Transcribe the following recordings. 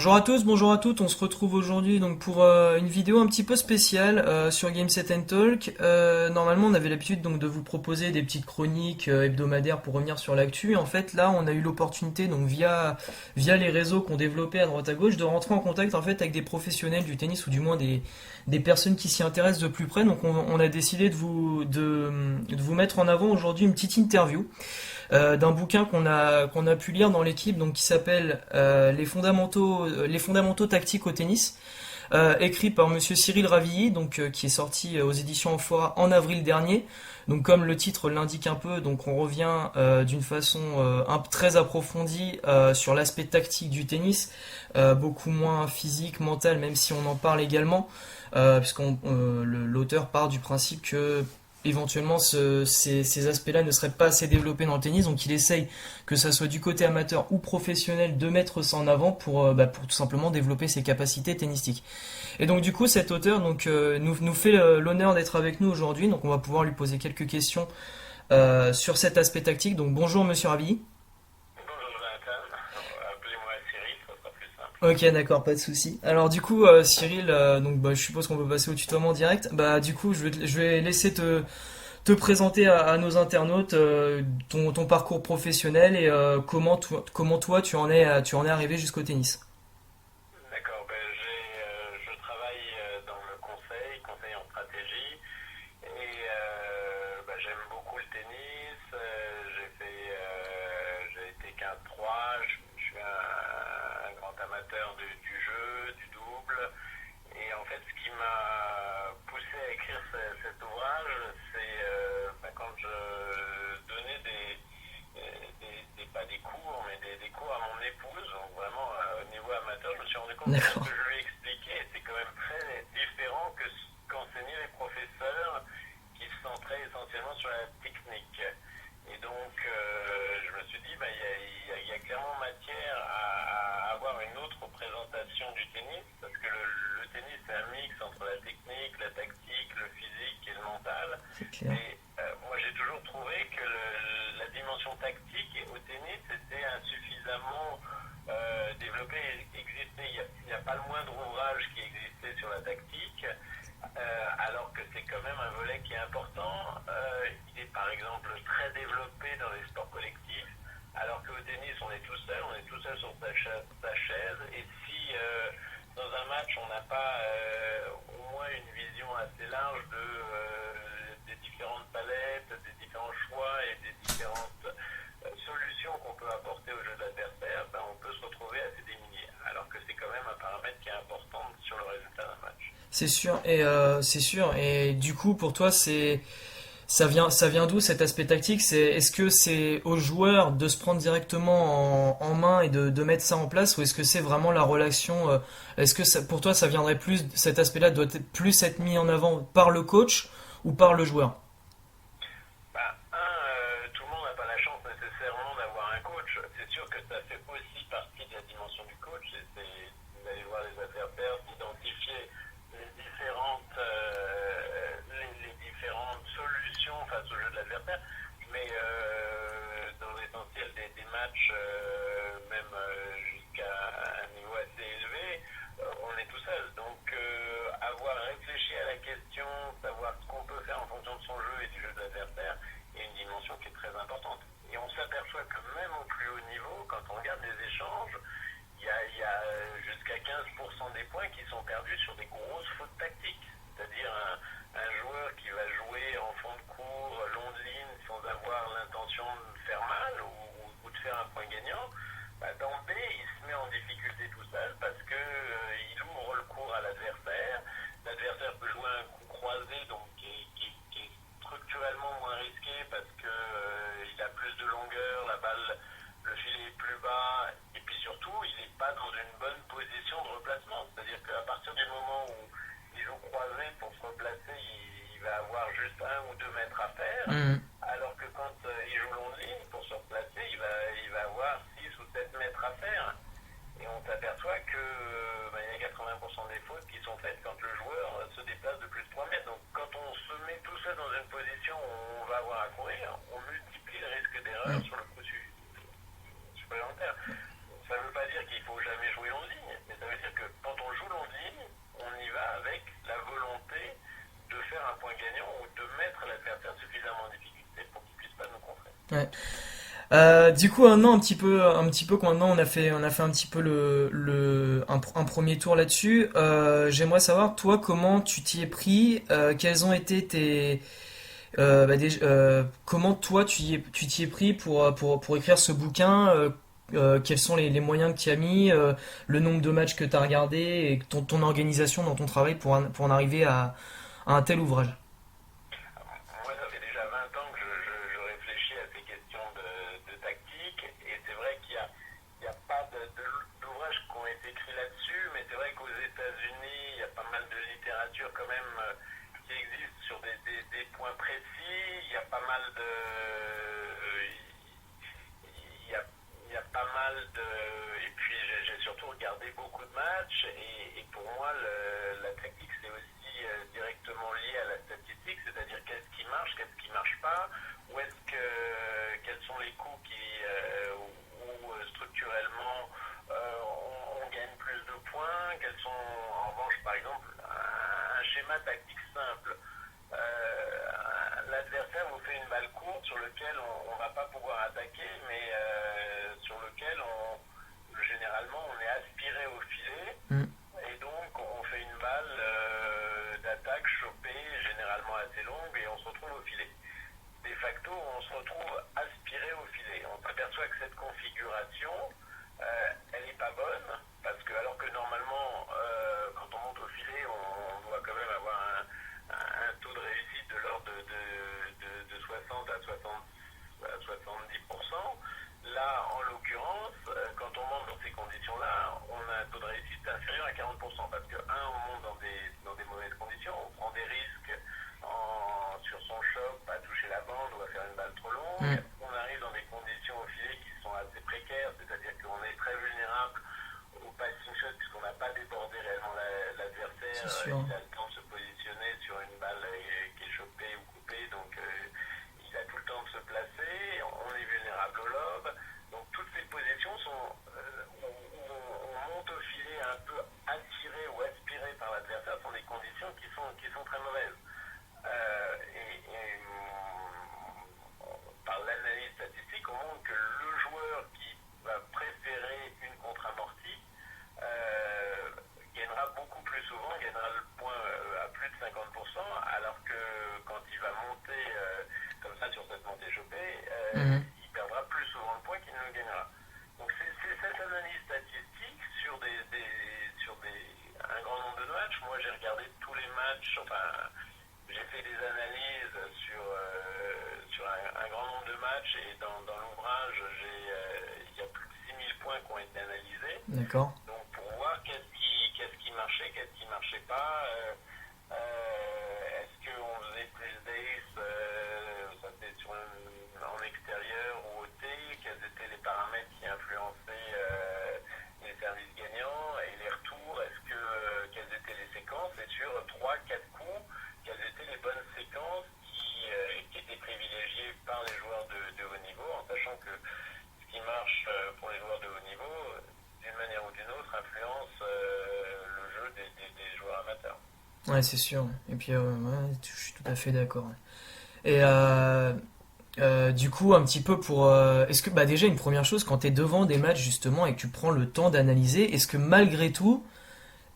Bonjour à tous, bonjour à toutes. On se retrouve aujourd'hui donc pour une vidéo un petit peu spéciale sur Game Set and Talk. Normalement, on avait l'habitude donc de vous proposer des petites chroniques hebdomadaires pour revenir sur l'actu. En fait, là, on a eu l'opportunité donc via les réseaux qu'on développait à droite à gauche de rentrer en contact en fait avec des professionnels du tennis ou du moins des personnes qui s'y intéressent de plus près. Donc, on a décidé de vous mettre en avant aujourd'hui une petite interview d'un bouquin qu'on a pu lire dans l'équipe donc qui s'appelle les fondamentaux tactiques au tennis, écrit par Monsieur Cyril Ravilly, donc qui est sorti aux éditions Amphora en avril dernier. Donc comme le titre l'indique un peu, donc on revient d'une façon très approfondie sur l'aspect tactique du tennis, beaucoup moins physique, mental, même si on en parle également, puisqu'on l'auteur part du principe que éventuellement ces aspects-là ne seraient pas assez développés dans le tennis, donc il essaye, que ça soit du côté amateur ou professionnel, de mettre ça en avant pour tout simplement développer ses capacités tennistiques. Et donc du coup cet auteur nous fait l'honneur d'être avec nous aujourd'hui, donc on va pouvoir lui poser quelques questions sur cet aspect tactique. Donc bonjour Monsieur Ravi. Bonjour Jonathan, appelez-moi Cyril, ça sera plus simple. Ok, d'accord, pas de souci. Alors du coup, Cyril, je suppose qu'on peut passer au tutoiement direct. Bah du coup, je vais laisser te présenter à nos internautes ton parcours professionnel et comment toi tu en es arrivé jusqu'au tennis. D'accord, je travaille dans le conseil en stratégie, et j'aime beaucoup le tennis. J'ai été 15-3, je suis un grand amateur du jeu, du double. Et en fait, ce qui m'a poussé à écrire cet ouvrage, c'est quand je donnais pas des cours, mais des cours à mon épouse, donc vraiment au niveau amateur, je me suis rendu compte que ce D'accord. que je lui expliquais était quand même très différent que ce qu'enseignaient les professeurs qui se centraient essentiellement sur la technique. Et donc, je me suis dit, il y a clairement matière à avoir une autre représentation du tennis, parce que le tennis, c'est un mix entre la technique, la tactique, le physique et le mental. C'est clair. Mais moi, j'ai toujours trouvé que la dimension tactique au tennis était insuffisamment développée, existait. Il n'y a pas le moindre ouvrage qui existait sur la tactique, alors que c'est quand même un volet qui est important. Il est par exemple très développé dans les sports collectifs, alors qu'au tennis on est tout seul sur sa chaise, et si dans un match on n'a pas au moins une vision assez large des différentes palettes, des différents choix et des différentes solutions qu'on peut apporter au jeu de l'adversaire, on peut se retrouver assez démuni, alors que c'est quand même un paramètre qui est important sur le résultat d'un match. C'est sûr. Et du coup, pour toi, ça vient d'où cet aspect tactique? Est-ce que c'est aux joueurs de se prendre directement en main et de mettre ça en place, ou est-ce que c'est vraiment la relation? Est-ce que pour toi, ça viendrait plus, cet aspect-là doit plus être mis en avant par le coach ou par le joueur? Tout le monde n'a pas la chance nécessairement d'avoir un coach. C'est sûr que ça fait aussi partie de la dimension du coach, c'est d'aller voir les adversaires, d'identifier les différentes solutions face au jeu de l'adversaire. Mais dans l'essentiel des matchs, même jusqu'à un niveau assez élevé, on est tout seul. Donc avoir réfléchi à la question, savoir ce qu'on peut faire en fonction de son jeu et du jeu de l'adversaire, est une dimension qui est très importante. Et on s'aperçoit que même au plus haut niveau, quand on regarde les échanges, il y a jusqu'à 15% des points qui sont perdus sur des grosses fautes tactiques. C'est-à-dire un joueur qui va jouer en fond de cours, long de ligne, sans avoir l'intention de faire mal ou de faire un point gagnant, d'emblée, il se met en difficulté tout seul parce que il ouvre le cours à l'adversaire. L'adversaire peut jouer un coup croisé, donc qui est structurellement moins risqué parce que il a plus de longueur, la balle, le filet est plus bas, et puis surtout, il n'est pas dans une bonne position de replacement. C'est-à-dire qu'à partir du moment où il joue croisé pour se replacer, il va avoir juste 1 ou 2 mètres à faire, Hmm. alors que quand il joue long de ligne, pour se replacer, il va avoir 6 ou 7 mètres à faire. Et on s'aperçoit que il y a 80% des fautes qui sont faites quand le joueur se déplace de plus de 3 mètres. Donc quand on se met tout seul dans une position où on va avoir à courir, on multiplie le risque d'erreur Hmm. sur le coup supplémentaire. Ça ne veut pas dire qu'il faut jamais jouer en ligne, mais ça gagnants ou de mettre l'adversaire suffisamment en difficulté pour qu'il puisse pas nous contrer. Ouais. Du coup, maintenant un petit peu, quand maintenant on a fait un petit peu un premier tour là-dessus. J'aimerais savoir, toi, comment tu t'y es pris, quels ont été comment toi tu t'y es pris pour écrire ce bouquin, quels sont les moyens que tu as mis, le nombre de matchs que tu as regardé et ton organisation dans ton travail pour en arriver à un tel ouvrage. Moi, ça fait déjà 20 ans que je réfléchis à ces questions de tactique, et c'est vrai il y a pas d'ouvrages qui ont été écrits là-dessus, mais c'est vrai qu'aux États-Unis, il y a pas mal de littérature quand même qui existe sur des points précis. Il y a pas mal de, il y a pas mal de, et puis j'ai surtout regardé beaucoup de matchs, et pour moi, la tactique c'est aussi directement lié à la statistique, c'est-à-dire qu'est-ce qui marche pas, où est-ce que, quels sont les coups où structurellement on gagne plus de points, quels sont en revanche par exemple un schéma tactique simple. L'adversaire vous fait une balle courte sur lequel on ne va pas pouvoir attaquer, mais sur lequel généralement on est aspiré au filet, Mm. et donc on fait une balle d'attaque chopée, généralement assez longue, et on se retrouve au filet. De facto, on se retrouve aspiré au filet. On s'aperçoit que cette configuration, elle n'est pas bonne, parce que alors que normalement, quand on monte au filet, on doit quand même avoir un taux de réussite de l'ordre de 60 à 70%. Là, en l'occurrence, quand on monte dans ces conditions-là, on a un taux de réussite inférieur à 40%, parce que, on monte dans des mauvaises conditions, on prend des risques sur son choc, à toucher la bande ou à faire une balle trop longue. Mm. On arrive dans des conditions au filet qui sont assez précaires, c'est-à-dire qu'on est très vulnérable au passing shot puisqu'on n'a pas débordé réellement C'est l'adversaire. sûr. Il a le temps de se positionner sur une balle qui est chopée ou coupée, donc il a tout le temps de se placer. On est vulnérable au lob. Donc toutes ces positions sont où on monte au filet un peu attiré ou aspiré par l'adversaire, sont des conditions qui sont très mauvaises. Par l'analyse statistique, on montre que le joueur qui va préférer une contre-amortie gagnera beaucoup plus souvent, gagnera le point à plus de 50%, alors que quand il va monter comme ça sur cette montée chopée, Mhm. il perdra plus souvent le point qu'il ne le gagnera. Donc c'est cette analyse statistique un grand nombre de matchs. Moi j'ai regardé tous les matchs, enfin j'ai fait des analyses sur un grand nombre de matchs, et dans l'ouvrage, il y a plus de 6000 points qui ont été analysés. D'accord. Donc pour voir qu'est-ce qui marchait, qu'est-ce qui marchait pas. Est-ce qu'on faisait plus d'ace, ça c'était en extérieur ou au T, quels étaient les paramètres qui influençaient les services gagnants et les retours, quelles étaient les séquences, et sur 3-4 coups, quelles étaient les bonnes séquences qui étaient privilégiées par les joueurs de haut niveau, en sachant que ce qui marche pour les joueurs de haut niveau, d'une manière ou d'une autre, influence le jeu des joueurs amateurs. Ouais, c'est sûr. Et puis, ouais, je suis tout à fait d'accord. Et du coup, un petit peu est-ce que, bah, déjà, une première chose, quand tu es devant des matchs, justement, et que tu prends le temps d'analyser, est-ce que malgré tout,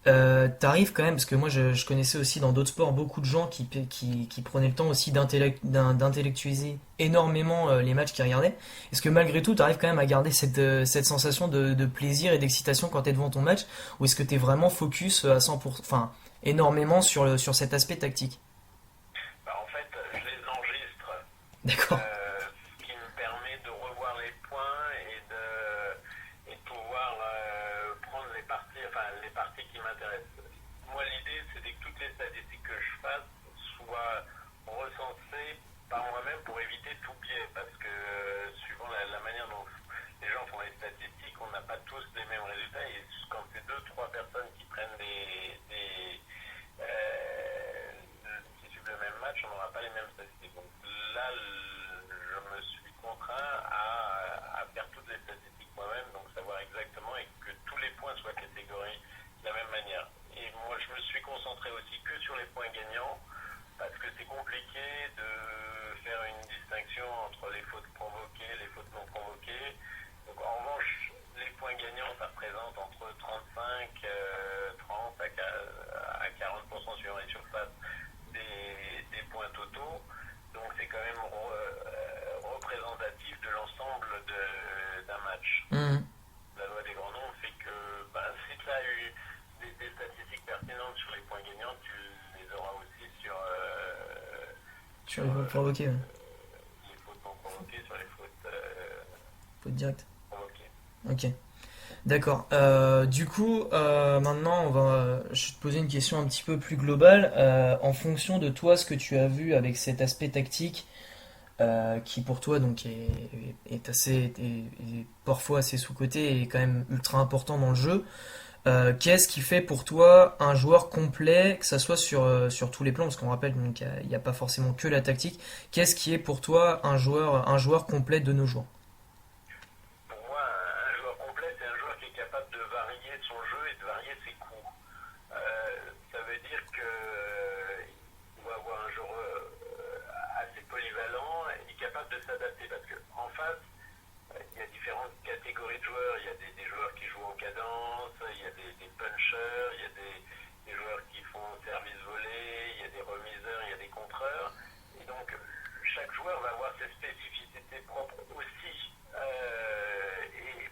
t'arrives quand même, parce que moi je connaissais aussi dans d'autres sports beaucoup de gens qui prenaient le temps aussi d'intellectualiser énormément les matchs qu'ils regardaient. Est-ce que malgré tout t'arrives quand même à garder cette sensation de plaisir et d'excitation quand t'es devant ton match, ou est-ce que t'es vraiment focus à 100%, enfin énormément sur cet aspect tactique? Bah, en fait, je les enregistre, D'accord. ce qui me permet de revoir les points et de pouvoir prendre les parties qui m'intéressent. Moi, l'idée, c'était que toutes les statistiques que je fasse soient recensées par moi-même pour éviter tout biais, parce que suivant la manière dont les gens font les statistiques, on n'a pas tous les mêmes résultats, et quand c'est deux, trois personnes qui prennent qui suivent le même match, on n'aura pas les mêmes statistiques. Donc là, je me suis contraint à faire toutes les statistiques moi-même, donc savoir exactement et que tous les points soient catégorisés de la même manière. Et moi, je me suis concentré aussi que sur les points gagnants, parce que c'est représentatif de l'ensemble d'un match. Mhm. La loi des grands nombres fait que si tu as eu des statistiques pertinentes sur les points gagnants, tu les auras aussi Sur sur les fautes provoquées, ouais. les fautes non provoquées, sur les fautes Fautes directes. provoquées. Ok. D'accord. Du coup, maintenant, je vais te poser une question un petit peu plus globale. En fonction de toi, ce que tu as vu avec cet aspect tactique, qui pour toi donc est assez, est parfois assez sous-coté et quand même ultra important dans le jeu. Qu'est-ce qui fait pour toi un joueur complet, que ça soit sur tous les plans, parce qu'on rappelle donc il n'y a pas forcément que la tactique. Qu'est-ce qui est pour toi un joueur complet de nos jours? Pour moi, un joueur complet, c'est un joueur qui est capable de varier son jeu et de varier ses coups. Ça veut dire qu'il va avoir un joueur assez polyvalent et capable de s'adapter. Parce qu'en face, il y a différentes catégories de joueurs. Il y a des joueurs qui jouent en cadence, il y a des punchers, il y a des joueurs qui font service volé, il y a des remiseurs, il y a des contreurs. Et donc, chaque joueur va avoir ses spécificités propres aussi.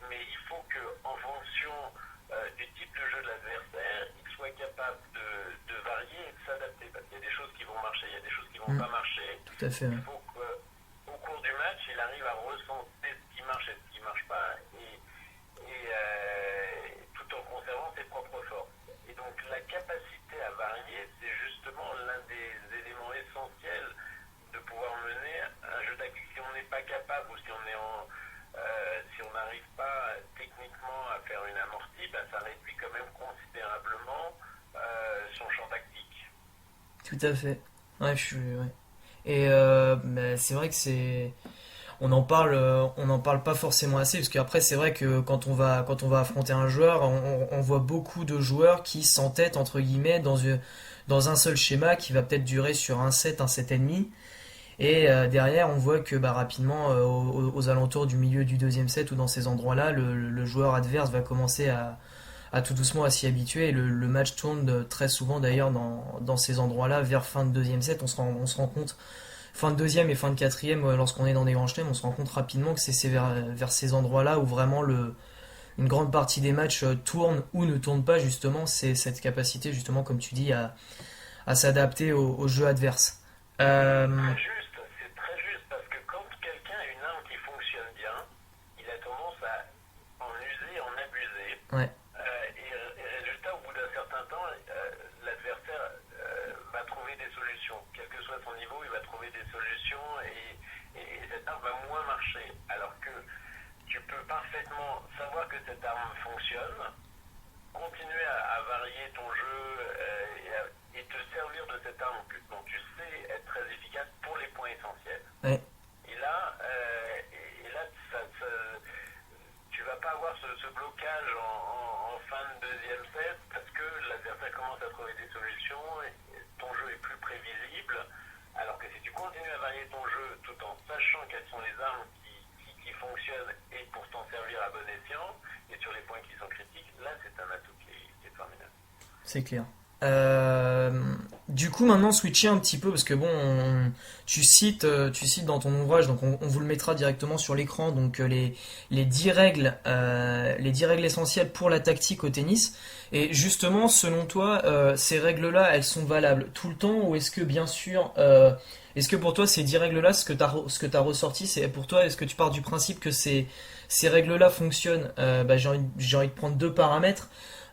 Mais il faut qu'en fonction du type de jeu de l'adversaire, il soit capable de varier et de s'adapter. Parce qu'il y a des choses qui vont marcher, il y a des choses qui ne vont Hmm, pas marcher. tout à fait. Ouais. Il faut qu'au cours du match, il arrive à ressentir ce qui marche et ce qui ne marche pas, tout en conservant ses propres forces. Et donc la capacité à varier, c'est justement l'un des éléments essentiels de pouvoir mener un jeu tactique. Si on n'est pas capable ou si on n'arrive pas techniquement à faire une amortie, ça réduit quand même considérablement son champ tactique. Tout à fait. Ouais, ouais. Et bah, c'est vrai que on en parle pas forcément assez, parce qu'après c'est vrai que quand on va affronter un joueur, on voit beaucoup de joueurs qui s'entêtent entre guillemets dans un seul schéma qui va peut-être durer sur un set et demi. Et derrière, on voit que bah, rapidement, aux alentours du milieu du deuxième set ou dans ces endroits-là, le joueur adverse va commencer à tout doucement à s'y habituer. Et le match tourne très souvent d'ailleurs dans ces endroits-là vers fin de deuxième set. On se rend compte, fin de deuxième et fin de quatrième, lorsqu'on est dans des grands chelems, on se rend compte rapidement que c'est vers ces endroits-là où vraiment une grande partie des matchs tournent ou ne tournent pas justement. C'est cette capacité justement, comme tu dis, à s'adapter au jeu adverse. C'est Euh, c'est très juste, parce que quand quelqu'un a une arme qui fonctionne bien, il a tendance à en user, en abuser. ouais, Résultat, au bout d'un certain temps, l'adversaire va trouver des solutions. Quel que soit son niveau, il va trouver des solutions et cette arme va moins marcher. Alors que tu peux parfaitement savoir que cette arme fonctionne, continuer à varier ton jeu et te servir de cette arme dont tu sais être très efficace pour les points essentiels. ouais, Et là, tu vas pas avoir ce blocage en fin de deuxième set parce que l'adversaire commence à trouver des solutions et ton jeu est plus prévisible. Alors que si tu continues à varier ton jeu tout en sachant quelles sont les armes qui fonctionnent et pour t'en servir à bon escient et sur les points qui sont critiques, là c'est un atout qui est formidable. c'est clair. Du coup, maintenant, switcher un petit peu, parce que bon, tu cites dans ton ouvrage, donc on vous le mettra directement sur l'écran, donc les 10 règles, les 10 règles essentielles pour la tactique au tennis. Et justement, selon toi, ces règles-là, elles sont valables tout le temps, ou est-ce que, bien sûr, est-ce que pour toi, ces 10 règles-là, ce que t'as ressorti, c'est pour toi, est-ce que tu pars du principe que ces règles-là fonctionnent bah, j'ai envie de prendre deux paramètres.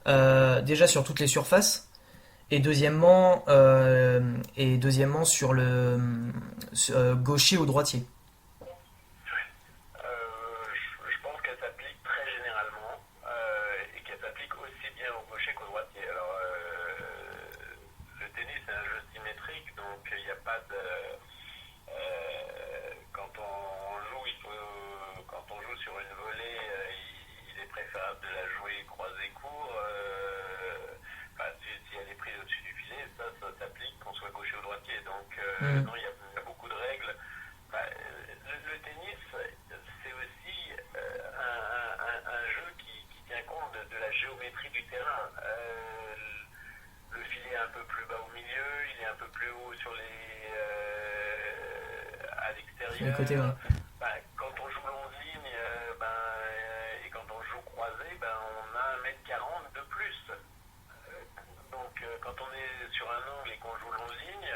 Déjà sur toutes les surfaces. Et deuxièmement sur le gaucher ou droitier. Je pense qu'elle s'applique très généralement et qu'elle s'applique aussi bien au gaucher qu'au droitier. Alors, le tennis est un jeu symétrique, donc il n'y a pas de. Quand on joue, quand on joue sur une volée, il est préférable de la jouer croisée court. Si elle est prise au-dessus du filet, ça s'applique qu'on soit gaucher ou droitier. Donc, Mm. non, il y a beaucoup de règles. Le tennis, c'est aussi un jeu qui tient compte de la géométrie du terrain. Le filet est un peu plus bas au milieu, il est un peu plus haut à l'extérieur. Sur les côtés, ouais. Quand on joue longiligne et quand on joue croisé, on a 1m40 de plus. Quand on est sur un angle et qu'on joue longiligne,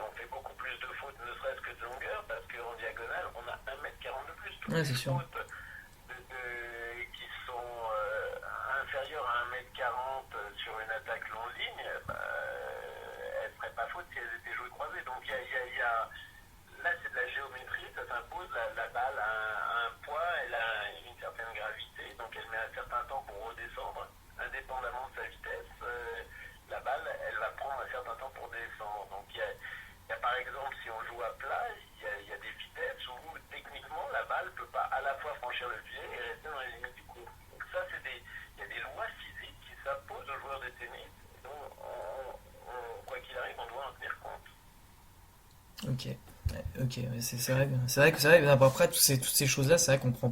on fait beaucoup plus de fautes, ne serait-ce que de longueur, parce qu'en diagonale, on a 1m40 de plus. Toutes Ouais, les c'est sûr. fautes qui sont inférieures à 1m40 sur une attaque longiligne, elles ne seraient pas fautes si elles étaient jouées croisées. Donc là, c'est de la géométrie, ça s'impose. La balle a un poids, elle a une certaine gravité, donc elle met un certain temps pour redescendre, indépendamment de sa vitesse. La balle, elle va prendre un certain temps pour descendre. Donc il y a par exemple, si on joue à plat, il y a des vitesses où techniquement la balle ne peut pas à la fois franchir le filet et rester dans les limites du cours. Donc ça, il y a des lois physiques qui s'imposent aux joueurs de tennis. Donc quoi qu'il arrive, on doit en tenir compte. Ok. Ouais, ok, ouais, c'est vrai. Après toutes ces choses-là, c'est vrai qu'on prend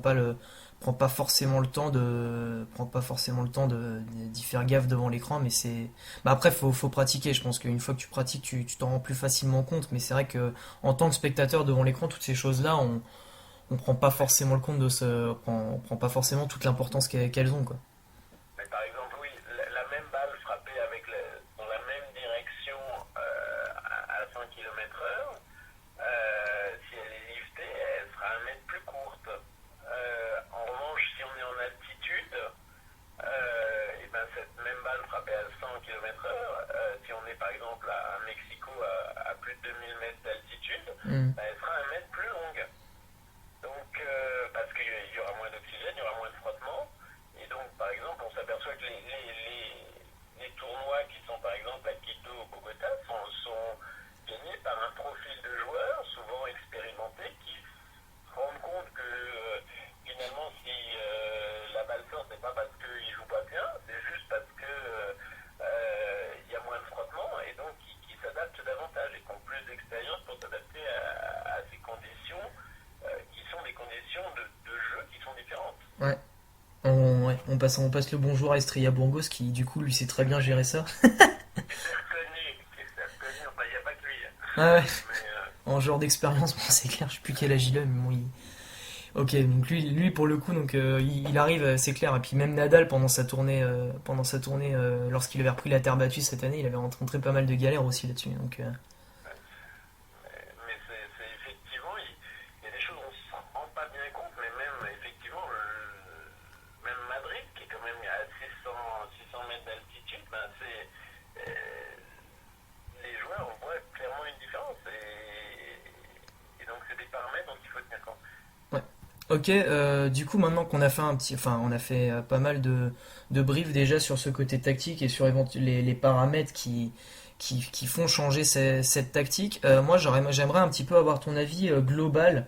pas forcément le temps d'y faire gaffe devant l'écran, mais après faut pratiquer. Je pense qu'une fois que tu pratiques, tu t'en rends plus facilement compte. Mais c'est vrai que en tant que spectateur devant l'écran, toutes ces choses-là, on prend pas forcément le compte on prend pas forcément toute l'importance qu'elles ont, quoi. Mais par exemple, oui, la même balle frappée dans la même direction à 100 km/h, si elle est liftée, elle sera 1 mètre plus courte. En revanche, si on est en altitude, cette même balle frappée à 100 km/h, si on est par exemple à Mexico à plus de 2000 mètres d'altitude, Hmm. elle sera 1 mètre plus longue. Donc, parce qu'il y aura moins d'oxygène, il y aura moins de frottement. Et donc, par exemple, on s'aperçoit que les tournois qui sont par exemple à Quito ou Bogota sont gagnés par un profil de joueurs, souvent expérimentés, qui se rendent compte que finalement, si la balle sort, c'est pas parce qu'ils jouent pas bien, c'est juste parce que il y a moins de frottement et donc qui s'adaptent davantage et qui ont plus d'expérience pour s'adapter à ces conditions qui sont des conditions de jeu qui sont différentes. Ouais. On passe le bonjour à Estrella Burgos qui du coup lui sait très bien gérer ça. C'est reconnu, enfin il n'y a pas que lui. Ah ouais. Mais En genre d'expérience, bon, c'est clair, je sais plus quel âge il a, mais bon, ok, donc lui pour le coup, donc il arrive, c'est clair. Et puis même Nadal lorsqu'il avait repris la terre battue cette année, il avait rencontré pas mal de galères aussi là-dessus. Donc mais c'est effectivement, il y a des choses on ne s'en rend pas bien compte, mais même effectivement, même Madrid, qui est quand même à 600 mètres d'altitude, les joueurs, on voit clairement une différence. Et donc, c'est des paramètres dont il faut tenir compte. ouais. Ok, du coup maintenant qu'on a fait on a fait pas mal de briefs déjà sur ce côté tactique et sur les paramètres qui font changer cette tactique. Moi j'aimerais un petit peu avoir ton avis global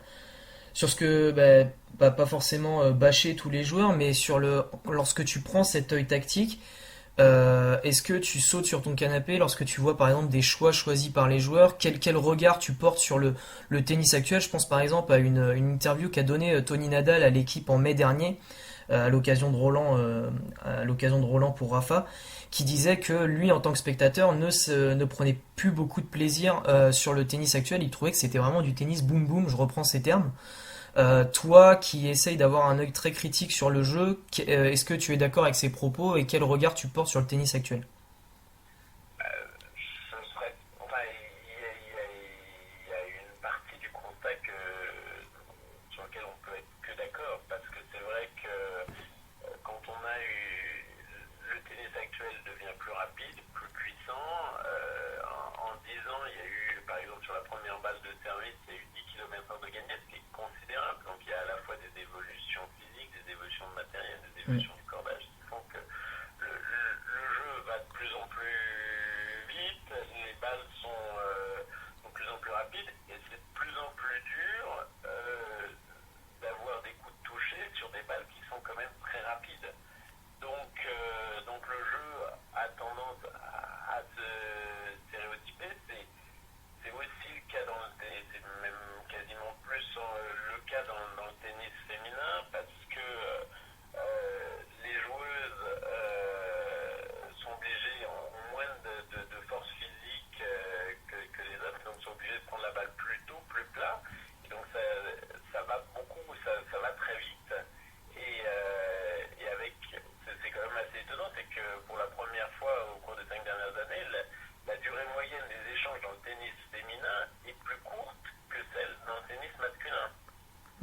sur ce que, pas forcément bâcher tous les joueurs, mais lorsque tu prends cet œil tactique, est-ce que tu sautes sur ton canapé lorsque tu vois par exemple des choix choisis par les joueurs? Quel regard tu portes sur le tennis actuel? Je pense par exemple à une interview qu'a donnée Tony Nadal à l'équipe en mai dernier, à l'occasion de Roland pour Rafa, qui disait que lui en tant que spectateur ne prenait plus beaucoup de plaisir sur le tennis actuel. Il trouvait que c'était vraiment du tennis boom boom, je reprends ces termes. Toi qui essayes d'avoir un œil très critique sur le jeu, est-ce que tu es d'accord avec ces propos et quel regard tu portes sur le tennis actuel? Ce serait, enfin, il y a une partie du constat sur lequel on peut être que d'accord, parce que c'est vrai que quand on a eu le tennis actuel devient plus rapide, plus puissant. En 10 ans, il y a eu, par exemple, sur la première balle de service, il y a eu 10 km/h de gagné, ce qui est considérable. Donc il y a à la fois des évolutions physiques, des évolutions de matériel, des Mm. évolutions du cordage qui font que le jeu va de plus en plus vite, les balles sont de plus en plus rapides et c'est de plus en plus dur d'avoir des coups de toucher sur des balles qui sont quand même très rapides. Donc le jeu a tendance à se stéréotyper. C'est aussi le cas dans le tennis, c'est même quasiment plus le cas dans le tennis féminin parce que les joueuses sont obligées, ont moins de force physique que les hommes, donc sont obligées de prendre la balle plus tôt, plus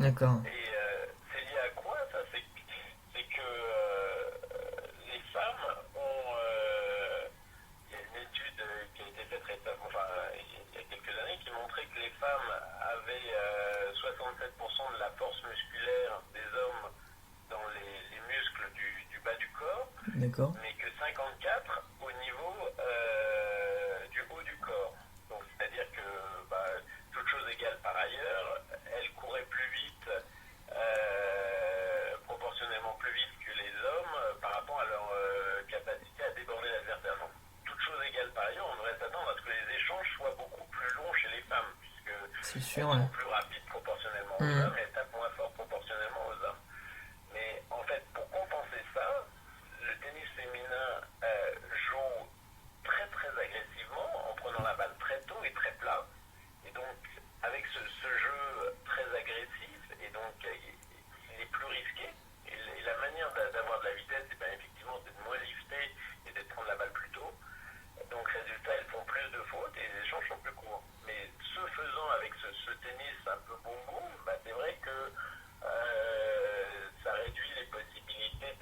D'accord. Et c'est lié à quoi ça? C'est que les femmes ont. Il y a une étude qui a été faite récemment, enfin il y a quelques années, qui montrait que les femmes avaient 67% de la force musculaire des hommes dans les muscles du bas du corps, D'accord. mais que 54 au niveau du haut du corps. Donc c'est-à-dire que bah, toute chose égale par ailleurs, elles couraient plus vite, proportionnellement plus vite que les hommes par rapport à leur capacité à déborder l'adversaire. Donc, toute chose égale par ailleurs, on devrait s'attendre à ce que les échanges soient beaucoup plus longs chez les femmes, puisque C'est sûr, elles ouais. sont plus rapides proportionnellement aux Hmm. hommes et elles tapent moins fort proportionnellement aux hommes. Mais en fait, pour compenser ça, le tennis féminin joue très très agressivement en prenant la balle très tôt et très plat. Et donc, avec ce jeu très agressif, et donc il est plus risqué. Et la manière d'avoir de la vitesse, c'est ben, effectivement c'est de moins lifter et de prendre la balle plus tôt. Donc, résultat, elles font plus de fautes et les échanges sont plus courts. Mais ce faisant, avec ce tennis un peu boum boum, bah, c'est vrai que ça réduit les possibilités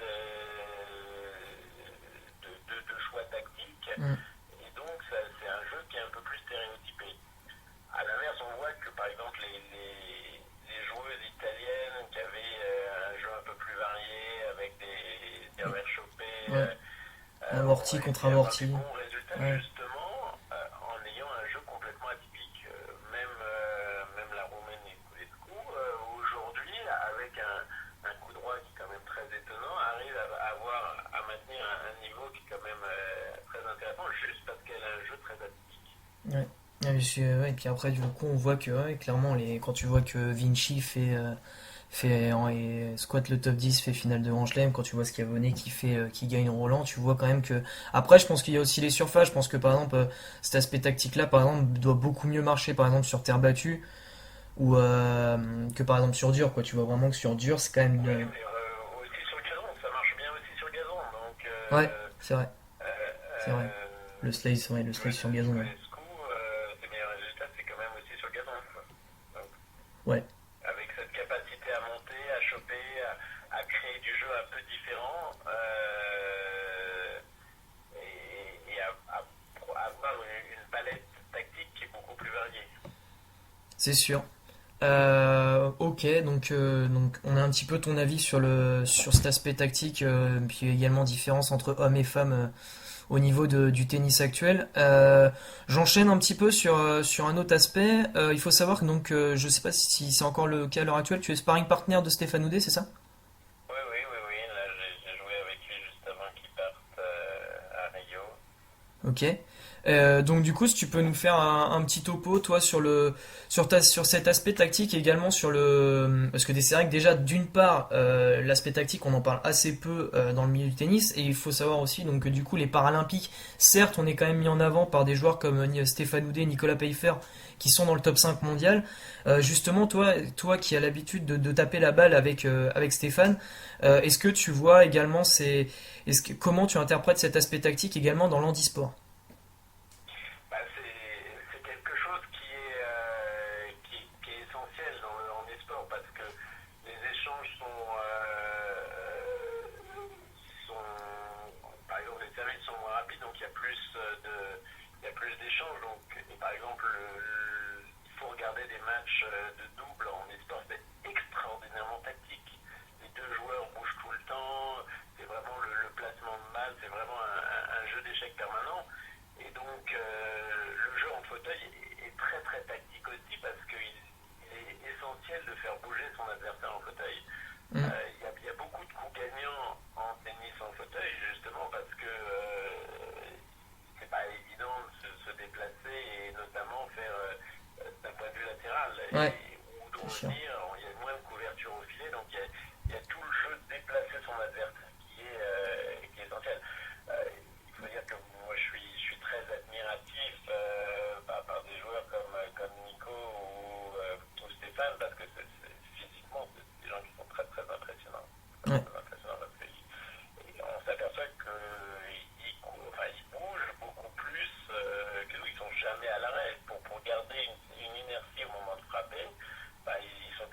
de choix tactiques. Hmm. Et donc, c'est un jeu qui est un peu plus stéréotypé. À l'inverse, on voit que par exemple les joueuses italiennes qui avaient un jeu un peu plus varié avec des revers chopés Ouais. ont Amorti contre réussi à avoir des amorti. bons résultats Ouais. justement en ayant un jeu complètement atypique. Même la Roumaine Niculescu, aujourd'hui, avec un coup droit qui est quand même très étonnant, arrive à maintenir un niveau qui est quand même très intéressant juste parce qu'elle a un jeu très atypique. Ouais. Ah, ouais, et puis après, du coup, on voit que ouais, clairement, quand tu vois que Vinci et squatte le top 10, fait finale de Grand Chelem, quand tu vois Schiavone qui gagne Roland, tu vois quand même que. Après, je pense qu'il y a aussi les surfaces. Je pense que par exemple, cet aspect tactique-là, par exemple, doit beaucoup mieux marcher, par exemple, sur terre battue que par exemple sur dur, quoi. Tu vois vraiment que sur dur, c'est quand même Oui, mais aussi sur le gazon, ça marche bien aussi sur le gazon. Donc, Ouais, c'est vrai, euh, c'est vrai. Le slice, ouais, le slice sur gazon, ouais. Niculescu, ses meilleurs résultats, c'est quand même aussi sur le gazon. Quoi. Donc, Ouais, avec cette capacité à monter, à choper, à créer du jeu un peu différent et à avoir une palette tactique qui est beaucoup plus variée. c'est sûr. Ok, donc on a un petit peu ton avis sur cet aspect tactique, puis également différence entre hommes et femmes au niveau du tennis actuel. J'enchaîne un petit peu sur un autre aspect. Il faut savoir que donc je sais pas si c'est encore le cas à l'heure actuelle. Tu es sparring partner de Stéphane Houdet, c'est ça? Oui, oui, oui, oui. Là, j'ai joué avec lui juste avant qu'il parte à Rio. Ok. Donc du coup, si tu peux nous faire un petit topo, toi, sur cet aspect tactique et également parce que c'est vrai que déjà d'une part, l'aspect tactique, on en parle assez peu dans le milieu du tennis, et il faut savoir aussi donc que du coup les Paralympiques, certes, on est quand même mis en avant par des joueurs comme Stéphane Houdet, Nicolas Peyfer, qui sont dans le top 5 mondial. Justement, toi qui as l'habitude de taper la balle avec Stéphane, est-ce que tu vois également comment tu interprètes cet aspect tactique également dans l'handisport? Bah, c'est quelque chose qui est essentiel dans le handisport parce que les échanges par exemple, les services sont moins rapides, donc il y a plus d'échanges. Donc, et par exemple, il faut regarder des matchs de double en handisport, c'est extraordinairement tactique. Les deux joueurs bougent tout le temps, c'est vraiment le placement de balle, c'est vraiment un jeu d'échecs permanent. Et donc, le jeu en fauteuil est très très tactique aussi parce qu'il est essentiel de faire bouger son adversaire en fauteuil. Hmm. Il y a beaucoup de coups gagnants en tennis en fauteuil justement parce que c'est pas évident de se déplacer et notamment faire d'un point de vue latéral Ouais, ou de c'est sûr. revenir. Il y a moins de couverture au filet, donc il y a tout le jeu de déplacer son adversaire qui est essentiel. Il faut dire que moi je suis très admiratif par des joueurs comme Nico ou Stéphane parce que physiquement c'est des gens qui sont très très impressionnants. Très Ouais. très impressionnants parce qu'on s'aperçoit qu'ils bougent beaucoup plus, qu'ils sont jamais à l'arrêt. Pour garder une inertie au moment de frapper, bah, ils sont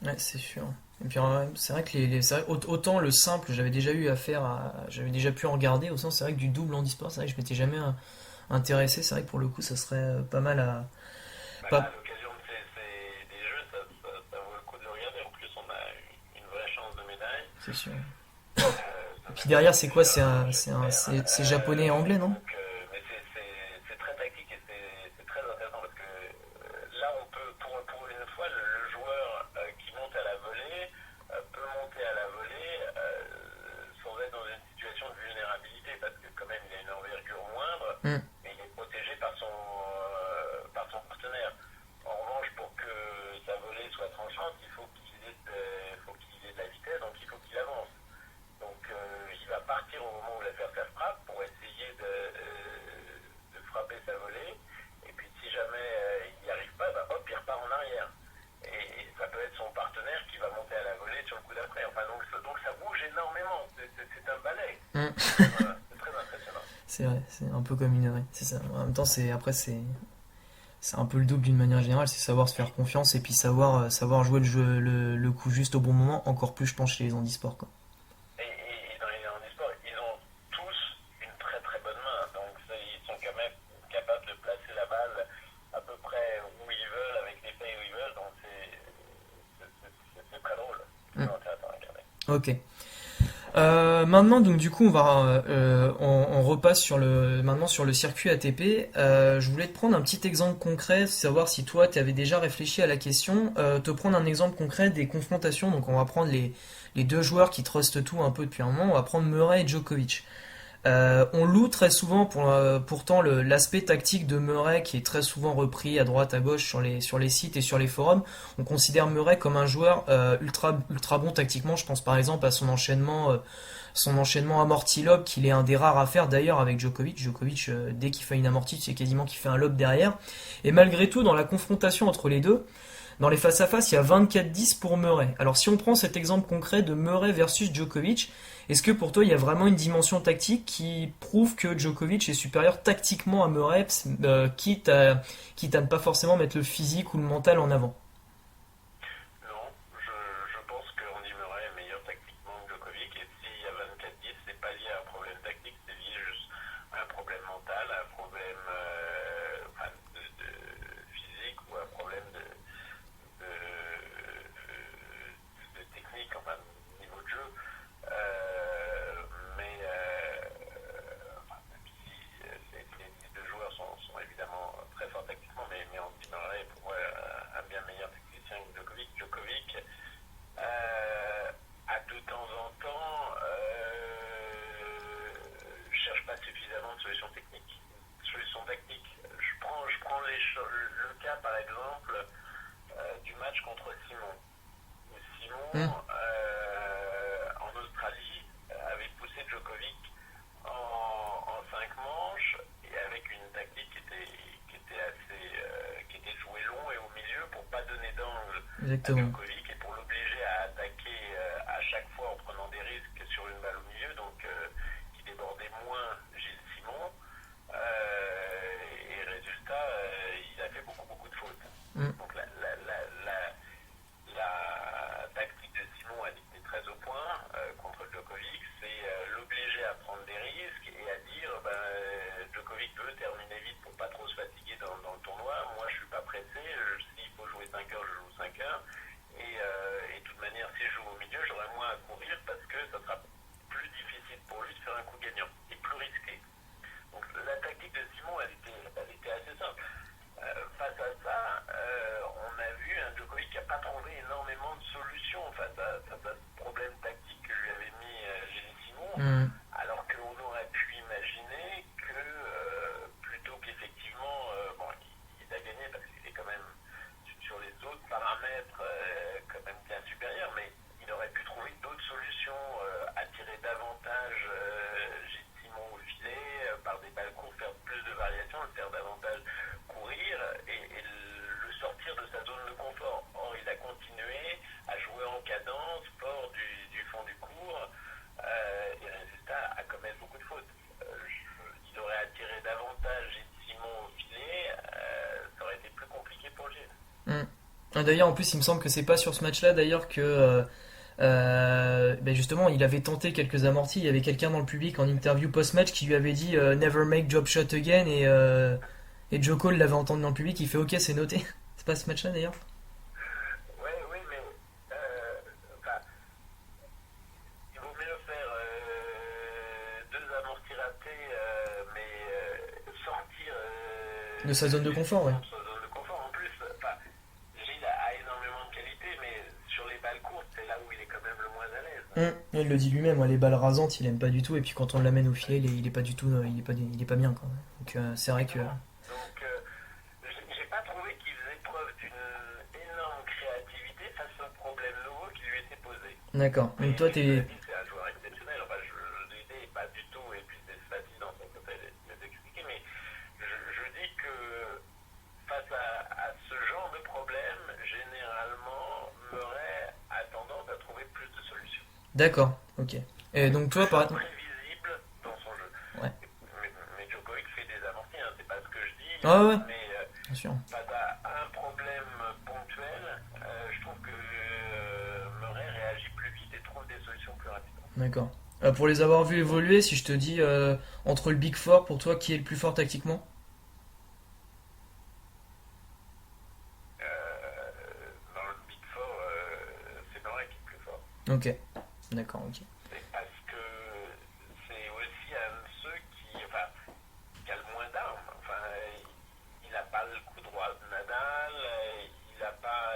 Ouais, c'est sûr. Et puis c'est vrai que c'est vrai, autant le simple, j'avais déjà eu affaire à, j'avais déjà pu en regarder, autant c'est vrai que du double en e-sport, c'est vrai que je m'étais jamais intéressé. C'est vrai que pour le coup, ça serait pas mal à Bah là, à pas. l'occasion de des jeux, ça vaut le coup de le regarder. En plus, on a une vraie chance de médaille. C'est sûr. Ça Et puis va nous derrière, c'est coûter quoi? cher, hein, j'espère. C'est japonais et anglais, non? Mais c'est très tactique et c'est très intéressant parce que là, on peut, pour une fois, le joueur qui monte à la volée peut monter à la volée sans être dans une situation de vulnérabilité parce que quand même, il a une envergure moindre, Hmm. mais il est protégé par son partenaire. En revanche, pour que sa volée soit tranchante, faut qu'il ait de la vitesse, donc il faut qu'il avance. Donc il va partir au moment où l'adversaire frappe pour essayer de frapper sa volée. Et puis si jamais il n'y arrive pas, bah, hop, il repart en arrière. Et ça peut être son partenaire qui va monter à la volée sur le coup d'après. Enfin, donc ça bouge énormément. C'est un balai. Hmm. C'est très impressionnant. C'est vrai, c'est un peu comme une vraie. C'est ça. En même temps, c'est un peu le double d'une manière générale, c'est savoir se faire confiance et puis savoir jouer le jeu, le coup juste au bon moment. Encore plus, je pense, chez les handisports, quoi. Et dans les handisports, ils ont tous une très très bonne main. Donc ils sont quand même capables de placer la balle à peu près où ils veulent, avec l'effet où ils veulent. Donc c'est très drôle. C'est Hmm. très intéressant à regarder. Ok. Maintenant, donc du coup, on repasse maintenant sur le circuit ATP. Je voulais te prendre un petit exemple concret, savoir si toi, tu avais déjà réfléchi à la question. Te prendre un exemple concret des confrontations. Donc, on va prendre les deux joueurs qui trustent tout un peu depuis un moment. On va prendre Murray et Djokovic. On loue très souvent pourtant l'aspect tactique de Murray qui est très souvent repris à droite à gauche sur les sites et sur les forums. On considère Murray comme un joueur ultra bon tactiquement. Je pense par exemple à son enchaînement amorti-lob qu'il est un des rares à faire d'ailleurs avec Djokovic. Djokovic, dès qu'il fait une amortie, c'est quasiment qu'il fait un lob derrière. Et malgré tout, dans la confrontation entre les deux, dans les face-à-face, il y a 24-10 pour Murray. Alors si on prend cet exemple concret de Murray versus Djokovic, est-ce que pour toi il y a vraiment une dimension tactique qui prouve que Djokovic est supérieur tactiquement à Murray, quitte à ne pas forcément mettre le physique ou le mental en avant? Non, je pense qu'Andy Murray est meilleur tactiquement que Djokovic. Et s'il y a 24-10, c'est pas lié à un problème tactique, c'est lié juste à un problème mental, à un problème enfin, de physique ou un problème de technique, enfin, niveau de jeu. Mais enfin, même si les deux joueurs sont évidemment très forts tactiquement, mais Andy Murray est pour moi un bien meilleur tacticien que Djokovic. Djokovic à de temps en temps cherche pas suffisamment de solutions techniques, solutions tactiques. Je prends le cas par exemple du match contre Simon. Hmm. Simon, en Australie, avait poussé Djokovic en 5 manches et avec une tactique qui était jouer long et au milieu pour pas donner d'angle à Exactement. Djokovic et pour l'obliger à attaquer à chaque fois en prenant des risques sur une balle au milieu, donc qui débordait moins Gilles Simon. Et résultat, il a fait beaucoup de fautes. Hmm. Donc la tactique de Simon a été très au point contre Djokovic, c'est l'obliger à prendre des risques et à dire Djokovic veut terminer vite pour pas trop se fatiguer dans le tournoi. Moi je suis pas pressé, s'il faut jouer 5 heures, je joue 5 heures. Et D'ailleurs, en plus, il me semble que c'est pas sur ce match-là, d'ailleurs, que ben justement, il avait tenté quelques amortis. Il y avait quelqu'un dans le public en interview post-match qui lui avait dit Never make drop shot again, et Joe Cole l'avait entendu dans le public. Il fait OK, c'est noté. C'est pas ce match-là, d'ailleurs. Ouais, oui, mais enfin, il vaut mieux faire deux amortis ratés, mais sortir De sa zone de confort, ouais. de sa zone de confort. En plus, enfin, Gilles a énormément de qualité, mais sur les balles courtes, c'est là où il est quand même le moins à l'aise. Il le dit lui-même, ouais, les balles rasantes, il aime pas du tout. Et puis quand on l'amène au filet, il est pas du tout, il est pas bien, quoi. Donc c'est vrai que. Exactement. Donc, j'ai pas trouvé qu'il faisait preuve d'une énorme créativité face aux problèmes nouveaux qui lui étaient posés. D'accord. Mais Donc toi, cela t'es. dit, c'est un joueur exceptionnel. Enfin, l'idée n'est pas du tout, et puis c'est facile dans son côté de les expliquer, mais je dis que face à ce genre de problème, généralement, Murray a tendance à trouver plus de solutions. D'accord. Ok. Et donc toi, Plus par. prévisible dans son jeu. Ouais. Mais Djokovic fait des amortis, hein, c'est pas ce que je dis, Ah ouais, mais bien sûr. face à un problème ponctuel, je trouve que Murray réagit plus vite et trouve des solutions plus rapidement. D'accord. Pour les avoir vus évoluer, si je te dis entre le Big Four, pour toi, qui est le plus fort tactiquement? Dans le Big Four, c'est Murray qui est plus fort. Ok. D'accord, ok. C'est parce que c'est aussi un de ceux enfin, qui a le moins d'armes. Enfin, il n'a pas le coup droit de Nadal, il n'a pas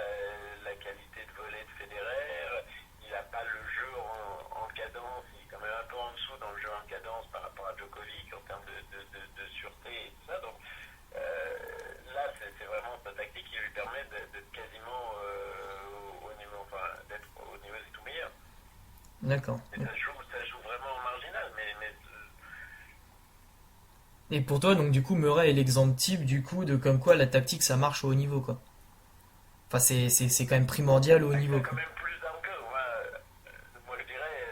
la qualité de volée de Federer, il n'a pas le jeu en cadence, il est quand même un peu en dessous dans le jeu en cadence par rapport à Djokovic en termes de sûreté et tout ça. Donc là, c'est vraiment sa tactique qui lui permet d'être quasiment au niveau, enfin, d'être au niveau des tout meilleurs. D'accord. Et ça joue vraiment en marginal, mais Et pour toi, donc du coup, Murray est l'exemple type du coup de comme quoi la tactique ça marche au haut niveau, quoi. Enfin, c'est quand même primordial au haut il niveau, a quand quoi. même plus d'armes que moi. Moi, je dirais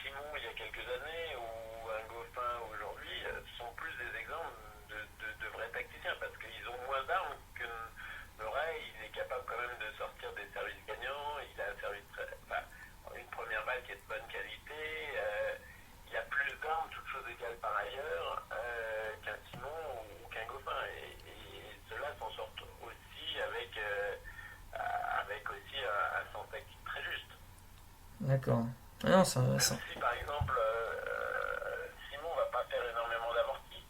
Simon il y a quelques années ou un Goffin aujourd'hui sont plus des exemples de vrais tacticiens parce qu'ils ont moins d'armes que Murray. Il est capable quand même de sortir des services gagnants. Il a un service enfin, une première balle qui est de bonne qualité. Il a plus d'armes, toutes choses égales par ailleurs, qu'un Simon ou qu'un Goffin. Et ceux-là s'en sortent aussi avec aussi un sens tactique très juste. D'accord. Ah non, Même si par exemple Simon va pas faire énormément d'amortis,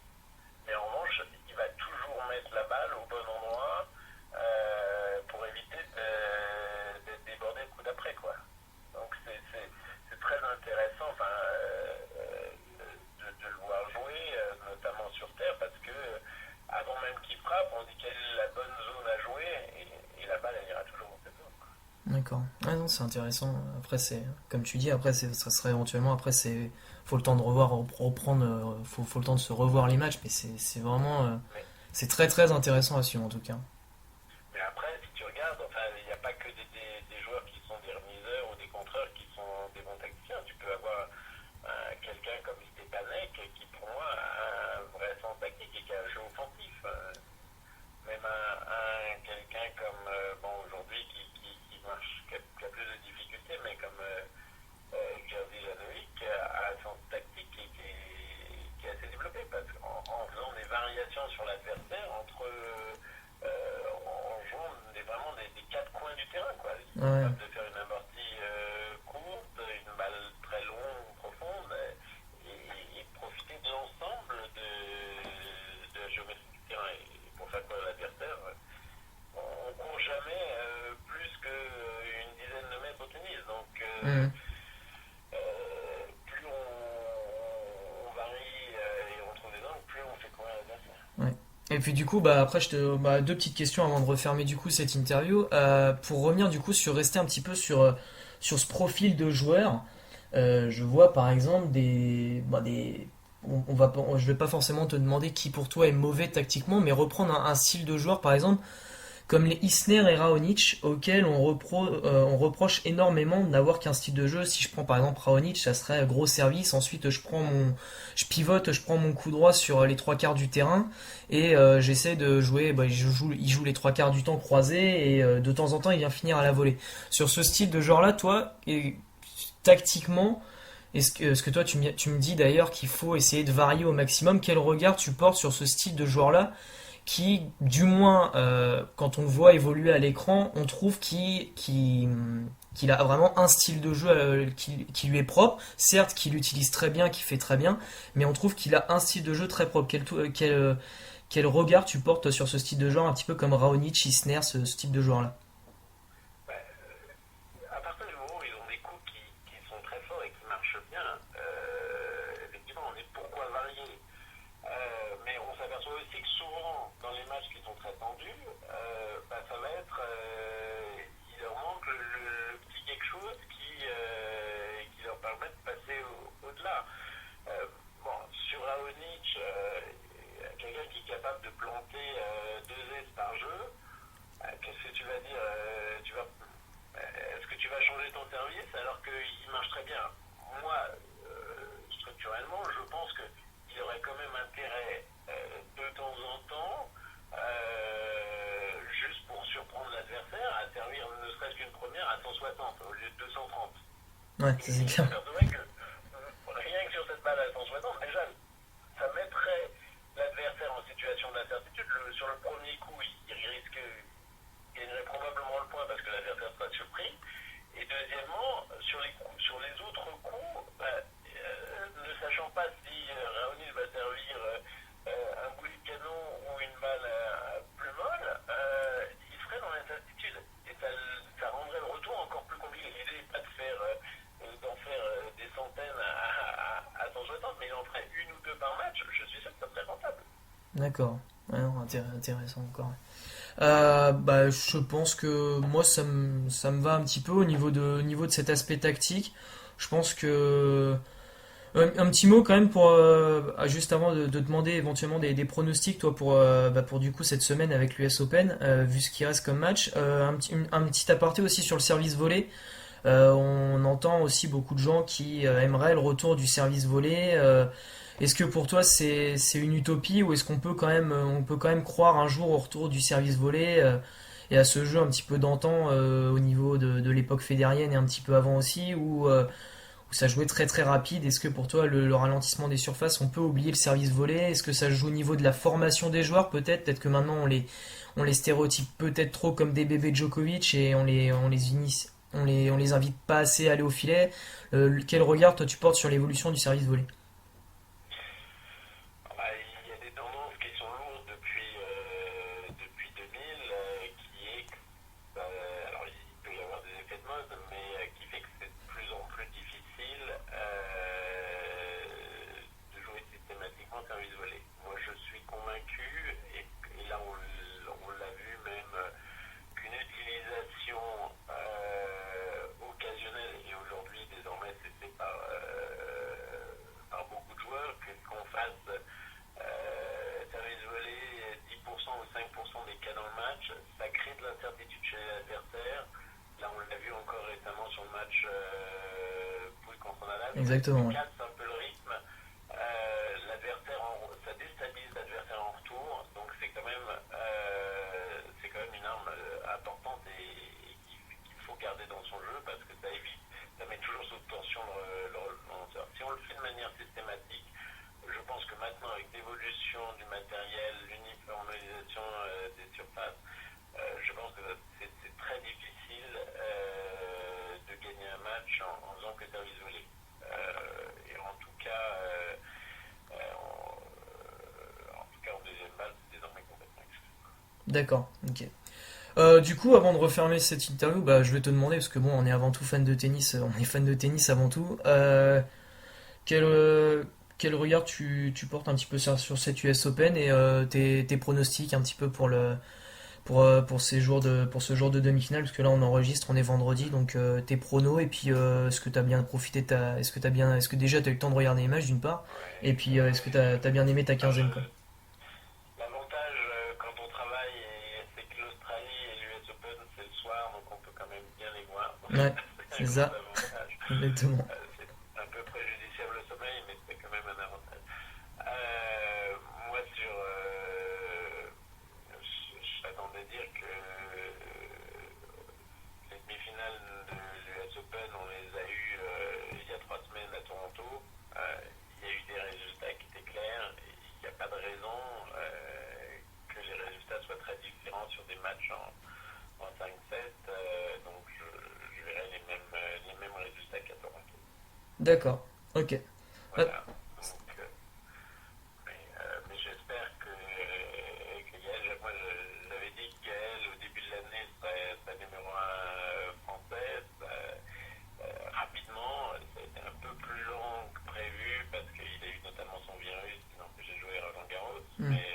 mais en revanche il va toujours mettre la balle au bon endroit pour éviter d'être débordé le coup d'après quoi. Donc c'est très intéressant enfin, de le voir jouer, notamment sur terre, parce que avant même qu'il frappe, on dit quelle est la bonne zone à jouer et la balle elle ira toujours dans cette zone. d'accord. Ah non, c'est intéressant. Après, c'est comme tu dis. Après, ça serait éventuellement. Après, faut le temps de revoir, reprendre. Faut le temps de se revoir les matchs. Mais c'est vraiment. Mais C'est très très intéressant à suivre en tout cas. Mais après, si tu regardes, enfin, il n'y a pas que des joueurs qui sont des remiseurs ou des contreurs qui sont des bons tacticiens. Tu peux avoir quelqu'un comme Stepanek qui, pour moi, a un vrai sens tactique et qui a un jeu offensif. Même quelqu'un comme, bon, aujourd'hui, qui marche, qui a plus de difficultés, mais comme Jerzy Janowicz, a un sens tactique qui est assez développé parce qu'en faisant des variations sur l'adversaire en jouant vraiment des quatre coins du terrain. Quoi. Il est Ouais. capable de faire une amortie courte, une balle très longue, profonde, et profiter de l'ensemble de la géométrie du terrain. Et pour faire quoi l'adversaire, on ne court jamais plus qu'une dizaine de mètres au tennis. Donc Mhm. plus on varie et on trouve des angles, plus on fait courir l'adversaire. Ouais. Et puis du coup, bah après, deux petites questions avant de refermer du coup cette interview. Pour revenir du coup rester un petit peu sur ce profil de joueur. Je vois par exemple on va je vais pas forcément te demander qui pour toi est mauvais tactiquement, mais reprendre un style de joueur par exemple comme les Isner et Raonic, auxquels on reproche énormément de n'avoir qu'un style de jeu. Si je prends par exemple Raonic, ça serait gros service, ensuite je pivote, je prends mon coup droit sur les trois quarts du terrain, et j'essaie de jouer, il joue les trois quarts du temps croisé, et de temps en temps il vient finir à la volée. Sur ce style de genre-là, toi, et tactiquement, est-ce que toi tu me dis d'ailleurs qu'il faut essayer de varier au maximum, quel regard tu portes sur ce style de joueur-là qui, du moins, quand on le voit évoluer à l'écran, on trouve qu'il a vraiment un style de jeu qui lui est propre, certes qu'il utilise très bien, qu'il fait très bien, mais on trouve qu'il a un style de jeu très propre. Quel regard tu portes sur ce style de joueur, un petit peu comme Raonic, Isner, ce type de joueur-là? À partir du moment où ils ont des coups qui sont très forts et qui marchent bien, effectivement, on est pourquoi varier. Mais on s'aperçoit aussi que souvent, dans les matchs qui sont très tendus, ça va être. Il leur manque le petit quelque chose qui leur permet de passer au-delà. Euh, bon, sur Raonic, quelqu'un qui est capable de planter deux S par jeu, qu'est-ce que tu vas dire est-ce que tu vas changer ton service alors qu'il marche très bien? Moi, structurellement, je pense qu'il aurait quand même intérêt de temps en temps, juste pour surprendre l'adversaire, à servir ne serait-ce qu'une première à 160 au lieu de 230. Ouais, ça c'est Et je clair. m'apercevais que rien que sur cette balle à 160, déjà, ça mettrait l'adversaire en situation d'incertitude. Sur le premier coup, il risque gagnerait probablement le point parce que l'adversaire sera surpris. Et deuxièmement, sur les autres coups, ne sachant pas si Raoni va servir un boulet de canon ou une balle plus molle, il serait dans l'incertitude. Et ça rendrait le retour encore plus compliqué. L'idée n'est pas d'en faire des centaines à 160, mais il en ferait une ou deux par match. Je suis sûr que ça serait rentable. D'accord. Ouais, non, intéressant encore. Je pense que moi ça me va un petit peu au niveau de cet aspect tactique. Je pense que un petit mot quand même pour juste avant de demander éventuellement des pronostics toi pour du coup cette semaine avec l'US Open, vu ce qui reste comme match. Un petit aparté aussi sur le service volé. On entend aussi beaucoup de gens qui aimeraient le retour du service volé. Est-ce que pour toi c'est une utopie, ou est-ce qu'on peut quand même croire un jour au retour du service volé, et à ce jeu un petit peu d'antan, au niveau de l'époque fédérienne et un petit peu avant aussi, où ça jouait très très rapide? Est-ce que pour toi le ralentissement des surfaces, on peut oublier le service volé? Est-ce que ça joue au niveau de la formation des joueurs? Peut-être que maintenant on les stéréotype peut-être trop comme des bébés Djokovic, et on les invite pas assez à aller au filet. Quel regard toi tu portes sur l'évolution du service volé? Il y a des tendances qui sont lourdes depuis 2000, qui est que, alors il peut y avoir des effets de mode, mais qui fait que c'est de plus en plus difficile de jouer systématiquement service volé. Moi je suis convaincu, et là on l'a vu même, qu'une utilisation occasionnelle, et aujourd'hui désormais c'est fait par beaucoup de joueurs, qu'on fasse service volé 10% ou 5% des cas dans le match, ça crée de l'incertitude chez l'adversaire. Là, on l'a vu encore récemment sur le match Pouille contre Nadal. Ça Exactement, ouais. casse un peu le rythme. Ça déstabilise l'adversaire en retour. Donc c'est quand même une arme importante et qu'il faut garder dans son jeu, parce que ça met toujours sous tension le lanceur. Si on le fait de manière systématique, je pense que maintenant, avec l'évolution du matériel, l'uniformisation des surfaces, je pense que c'est très difficile de gagner un match en faisant que service volé. Et en deuxième balle, c'est désormais complètement exclu. D'accord, ok. Du coup, avant de refermer cette interview, je vais te demander, parce que bon, on est avant tout fan de tennis, on est fan de tennis avant tout. Quel, euh, quel regard tu portes un petit peu sur cette US Open, et tes pronostics un petit peu pour ce jour de demi-finale, parce que là on enregistre, on est vendredi, donc tes pronos, et puis est-ce que tu as bien profité est-ce que déjà tu as eu le temps de regarder les matchs d'une part, et Ouais. puis est-ce que tu as bien aimé ta Alors, quinzaine, quoi? l'avantage quand on travaille, c'est que l'Australie Ouais, C'est c'est un gros ça, avantage. exactement. C'est un peu préjudiciable au sommeil, mais c'est quand même un avantage. Euh, Moi, je t'attendais à dire que les demi-finales de l'US Open, on les a eues il y a 3 semaines à Toronto. Il y a eu des résultats qui étaient clairs. Et il n'y a pas de raison que les résultats soient très différents sur des matchs en 5-7. Donc, je verrai les mêmes résultats qu'à Toronto. D'accord, ok. Ah, Voilà. Donc, mais j'espère que Gaël, moi j'avais dit que Gaël au début de l'année serait numéro 1 française. Rapidement, ça a été un peu plus long que prévu parce qu'il a eu notamment son virus qui l'empêchait de jouer à Roland Garros. hmm. Mais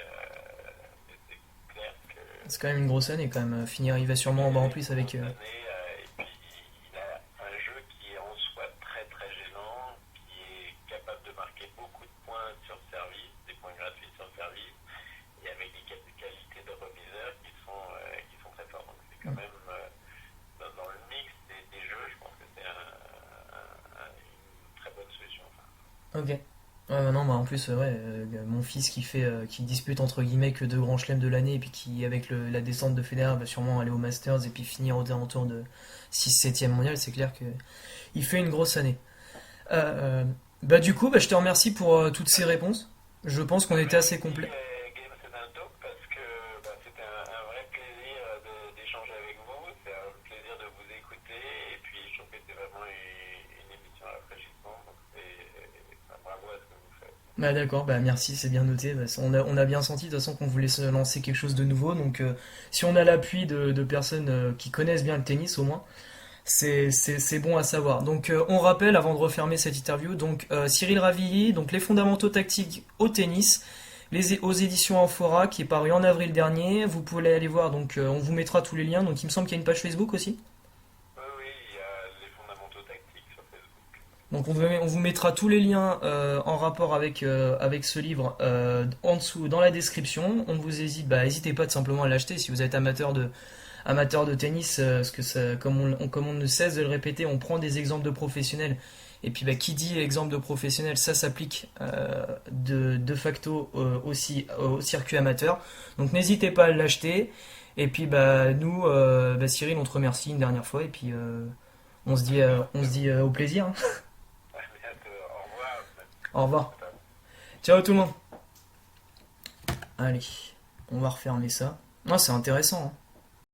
c'est clair que C'est quand même une grosse année quand même. Finir, il va sûrement en bas en c'est plus une avec. grosse année et puis il a un jeu qui est en soi très très gênant, qui est capable de marquer beaucoup de points sur le service, des points gratuits sur le service, et avec des qualités de remiseur qui sont très fortes. Donc c'est quand même dans le mix des jeux, je pense que c'est une très bonne solution. Enfin, Ok. Non, bah en plus, ouais, mon fils qui dispute entre guillemets que deux grands chelems de l'année et puis qui, avec la descente de Federer, va sûrement aller au Masters et puis finir aux alentours de 6-7e mondial, c'est clair que il fait une grosse année. Euh, Bah du coup, bah, je te remercie pour toutes ces réponses. Je pense qu'on était assez merci complet. Game C'est un Talk parce que c'était un vrai plaisir d'échanger avec vous, c'est un plaisir de vous écouter et puis je trouve que c'est vraiment une émission rafraîchissante. Donc bravo à ce que vous faites. Bah d'accord, bah merci, c'est bien noté. Bah, on a bien senti de toute façon qu'on voulait se lancer quelque chose de nouveau. Donc si on a l'appui de personnes qui connaissent bien le tennis au moins, c'est bon à savoir. Donc on rappelle avant de refermer cette interview, donc Cyril Ravilly, donc les fondamentaux tactiques au tennis, aux éditions Amphora qui est paru en avril dernier. Vous pouvez aller voir, donc on vous mettra tous les liens. Donc il me semble qu'il y a une page Facebook aussi. Oui, oui, il y a les fondamentaux tactiques sur Facebook. Donc on vous mettra tous les liens en rapport avec ce livre en dessous dans la description. On vous hésite, bah, hésitez pas tout simplement à l'acheter si vous êtes amateur de tennis, parce que ça, comme on ne cesse de le répéter, on prend des exemples de professionnels. Et puis bah, qui dit exemple de professionnel, ça s'applique de facto aussi au circuit amateur. Donc n'hésitez pas à l'acheter. Et puis bah, nous, bah, Cyril, on te remercie une dernière fois. Et puis on se dit au plaisir, hein. À bientôt, au revoir. Au revoir. Merci. Ciao tout le monde. Allez, on va refermer ça. Ah, c'est intéressant, hein.